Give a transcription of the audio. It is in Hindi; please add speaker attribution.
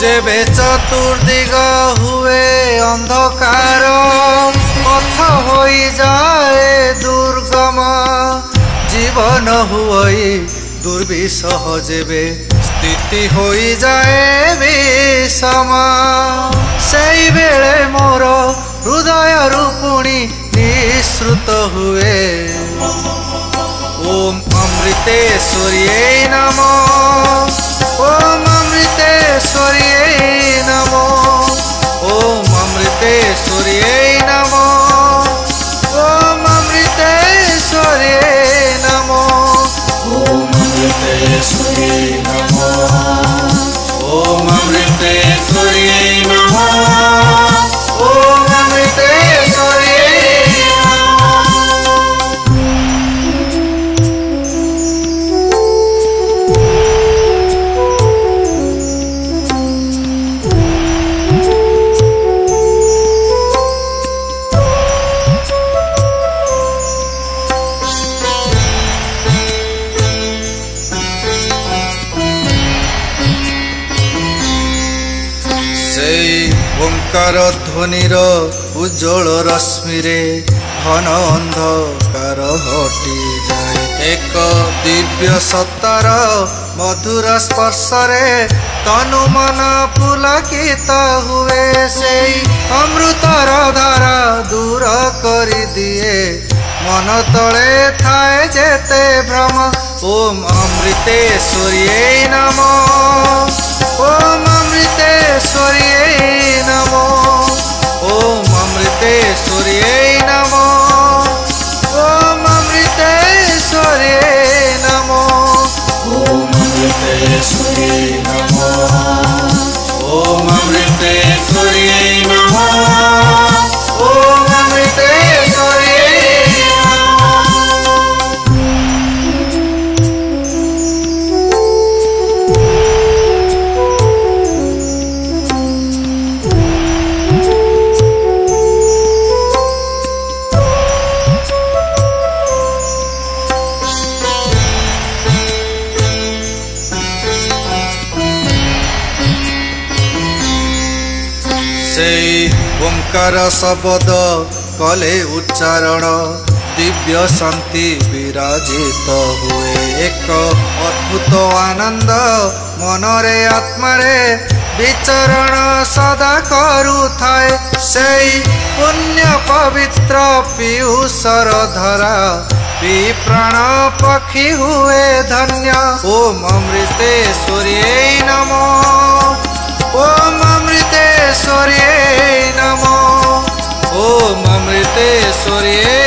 Speaker 1: जेबे चतुर्दिग हुए अंधकार पथ होई जाए दुर्गम जीवन हुई दुर्विसह जेबे स्थिति होई जाए विषम सेई बेले मोर हृदय रूपुणी निःसृत हुए ओम अमृतेश्वर्यै नमः ओम अमृतेश्वर्यै नमः ओम अमृतेश्वर्यै नमः ओम अमृतेश्वर्यै नमः ओम अमृतेश्वर्यै नमः ओम अमृतेश्वर्यै नमः ओम अमृतेश्वर्यै ओंकार ध्वनिर उज्जवल रश्मिरे घन अंधकार हटि जाए एक दिव्य सत्तार मधुर स्पर्शरे तनु मन पुलकित हुए से अमृतर धारा दूर कर दिए मन तले थाए जेते भ्रम ओम अमृतेश्वर्यै नमः ओम अमृतेश्वर्यै नमः ओम अमृतेश्वर्यै नमः ओम अमृतेश्वर्यै नमः ओम अमृतेश्वर्यै नमः ओम अमृतेश्वर्यै नमः ओम अमृतेश्वर्यै ओंकार शब्द कले उच्चारण दिव्य शांति विराजित हुए एक अद्भुत आनंद मनरे आत्मारे विचरण सदा करुथाए सेई पुण्य पवित्र पीयूषर धरा प्राण पक्षी हुए धन्य ओम अमृतेश्वर्यै नमः ओम अमृतेश्वर्यै नमः ओम अमृतेश्वर्यै